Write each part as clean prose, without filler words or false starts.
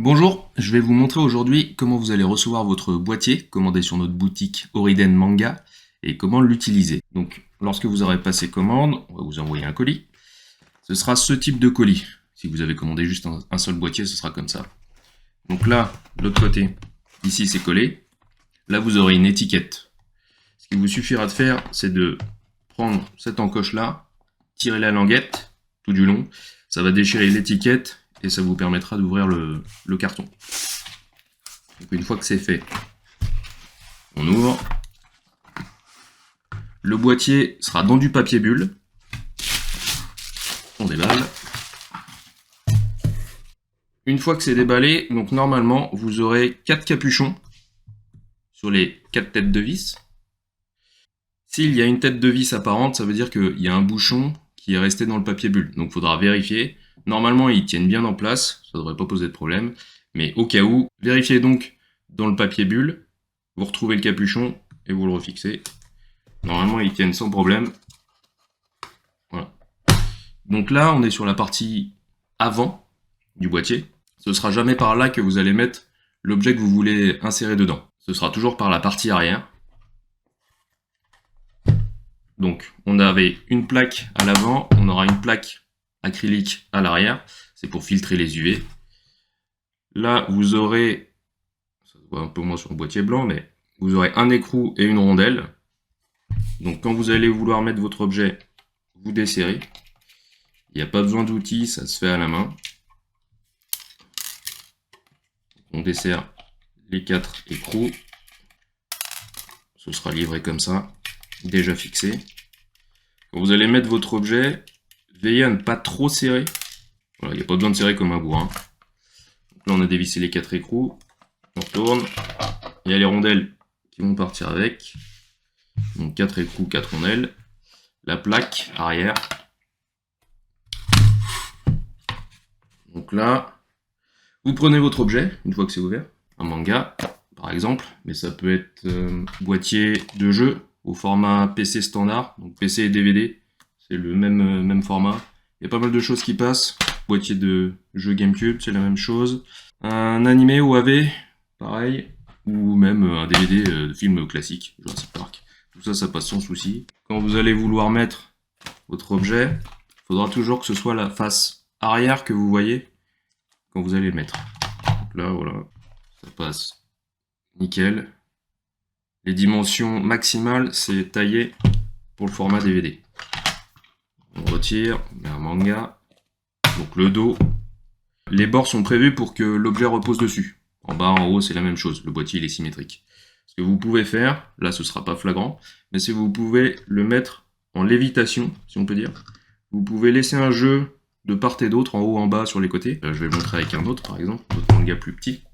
Bonjour, je vais vous montrer aujourd'hui comment vous allez recevoir votre boîtier commandé sur notre boutique Oriden Manga et comment l'utiliser. Donc lorsque vous aurez passé commande, on va vous envoyer un colis. Ce sera ce type de colis. Si vous avez commandé juste un seul boîtier, ce sera comme ça. Donc là, de l'autre côté, ici c'est collé. Là vous aurez une étiquette. Ce qu'il vous suffira de faire, c'est de prendre cette encoche là, tirer la languette tout du long. Ça va déchirer l'étiquette et ça vous permettra d'ouvrir le carton. Donc une fois que c'est fait, on ouvre. Le boîtier sera dans du papier bulle. On déballe. Une fois que c'est déballé, donc normalement, vous aurez 4 capuchons sur les 4 têtes de vis. S'il y a une tête de vis apparente, ça veut dire qu'il y a un bouchon qui est resté dans le papier bulle. Donc il faudra vérifier. Normalement, ils tiennent bien en place, ça ne devrait pas poser de problème. Mais au cas où, vérifiez donc dans le papier bulle. Vous retrouvez le capuchon et vous le refixez. Normalement, ils tiennent sans problème. Voilà. Donc là, on est sur la partie avant du boîtier. Ce sera jamais par là que vous allez mettre l'objet que vous voulez insérer dedans. Ce sera toujours par la partie arrière. Donc, on avait une plaque à l'avant, on aura une plaque acrylique à l'arrière. C'est pour filtrer les UV. Là, vous aurez, ça se voit un peu moins sur le boîtier blanc, mais vous aurez un écrou et une rondelle. Donc, quand vous allez vouloir mettre votre objet, vous desserrez. Il n'y a pas besoin d'outils, ça se fait à la main. On desserre les 4 écrous. Ce sera livré comme ça, déjà fixé. Quand vous allez mettre votre objet, veillez à ne pas trop serrer. Voilà, il n'y a pas besoin de serrer comme un bourrin. Là, on a dévissé les 4 écrous. On tourne. Il y a les rondelles qui vont partir avec. Donc 4 écrous, 4 rondelles. La plaque arrière. Donc là, vous prenez votre objet, une fois que c'est ouvert. Un manga, par exemple. Mais ça peut être boîtier de jeu au format PC standard. Donc PC et DVD, c'est le même format. Il y a pas mal de choses qui passent. Boîtier de jeu GameCube, c'est la même chose. Un animé ou AV, pareil. Ou même un DVD de film classique, Jurassic Park. Tout ça, ça passe sans souci. Quand vous allez vouloir mettre votre objet, il faudra toujours que ce soit la face arrière que vous voyez quand vous allez le mettre. Donc là, voilà, ça passe nickel. Les dimensions maximales, c'est taillé pour le format DVD. On retire, on met un manga. Donc le dos. Les bords sont prévus pour que l'objet repose dessus. En bas, en haut, c'est la même chose. Le boîtier, il est symétrique. Ce que vous pouvez faire, là, ce sera pas flagrant, mais c'est que vous pouvez le mettre en lévitation, si on peut dire. Vous pouvez laisser un jeu de part et d'autre, en haut, en bas, sur les côtés. Je vais le montrer avec un autre, par exemple, un autre manga plus petit.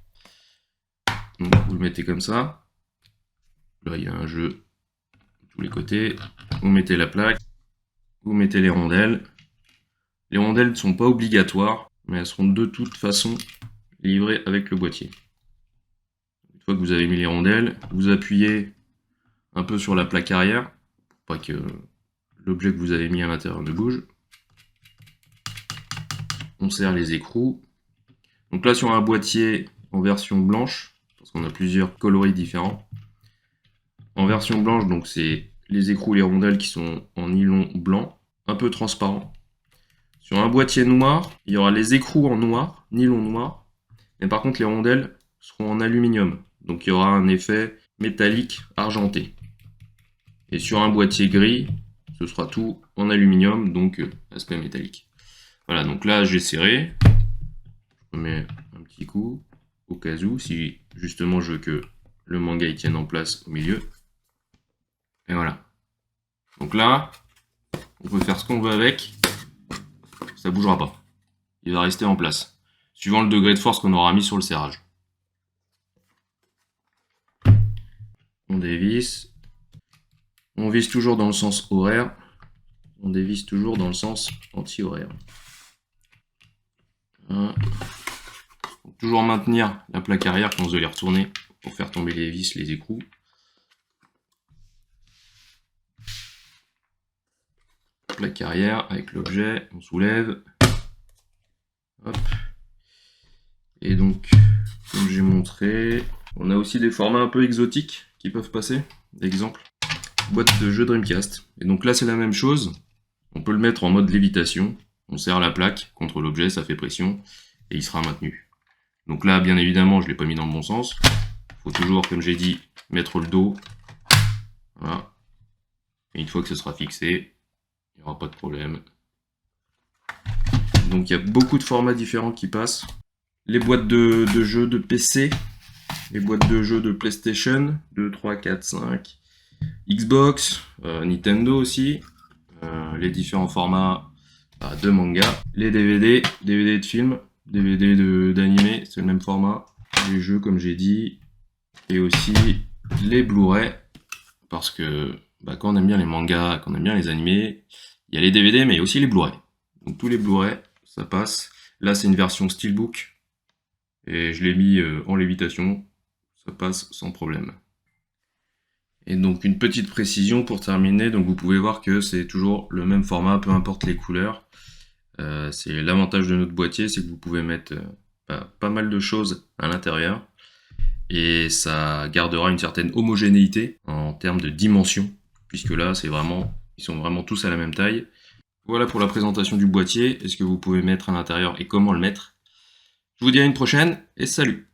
Donc, vous le mettez comme ça. Là, il y a un jeu de tous les côtés. Vous mettez la plaque. Vous mettez les rondelles. Les rondelles ne sont pas obligatoires, mais elles seront de toute façon livrées avec le boîtier. Une fois que vous avez mis les rondelles, vous appuyez un peu sur la plaque arrière, pour pas que l'objet que vous avez mis à l'intérieur ne bouge. On serre les écrous. Donc là, sur un boîtier en version blanche, parce qu'on a plusieurs coloris différents. En version blanche, donc c'est les écrous, les rondelles qui sont en nylon blanc, un peu transparent. Sur un boîtier noir, il y aura les écrous en noir, nylon noir, mais par contre les rondelles seront en aluminium. Donc il y aura un effet métallique argenté. Et sur un boîtier gris, ce sera tout en aluminium, donc aspect métallique. Voilà, donc là j'ai serré. Je mets un petit coup, au cas où, si justement je veux que le manga il tienne en place au milieu. Et voilà. Donc là, on peut faire ce qu'on veut avec. Ça bougera pas. Il va rester en place, suivant le degré de force qu'on aura mis sur le serrage. On dévisse. On visse toujours dans le sens horaire. On dévisse toujours dans le sens anti-horaire. Toujours maintenir la plaque arrière quand vous allez retourner pour faire tomber les vis, les écrous. Plaque arrière avec l'objet, on soulève. Hop. Et donc, comme j'ai montré, on a aussi des formats un peu exotiques qui peuvent passer. Exemple, boîte de jeu Dreamcast. Et donc là, c'est la même chose. On peut le mettre en mode lévitation. On serre la plaque contre l'objet, ça fait pression, et il sera maintenu. Donc là, bien évidemment, je ne l'ai pas mis dans le bon sens. Il faut toujours, comme j'ai dit, mettre le dos. Voilà. Et une fois que ce sera fixé, il n'y aura pas de problème. Donc il y a beaucoup de formats différents qui passent. Les boîtes de jeux de PC, les boîtes de jeux de PlayStation, 2, 3, 4, 5, Xbox, Nintendo aussi, les différents formats de manga, les DVD, DVD de films, DVD d'animé, c'est le même format, les jeux comme j'ai dit, et aussi les Blu-ray, parce que quand on aime bien les mangas, quand on aime bien les animés, il y a les DVD mais il y a aussi les Blu-ray. Donc tous les Blu-ray, ça passe. Là c'est une version Steelbook, et je l'ai mis en lévitation, ça passe sans problème. Et donc une petite précision pour terminer, donc vous pouvez voir que c'est toujours le même format, peu importe les couleurs. C'est l'avantage de notre boîtier, c'est que vous pouvez mettre pas mal de choses à l'intérieur, et ça gardera une certaine homogénéité en termes de dimension, puisque là ils sont vraiment tous à la même taille. Voilà pour la présentation du boîtier, et ce que vous pouvez mettre à l'intérieur et comment le mettre. Je vous dis à une prochaine, et salut!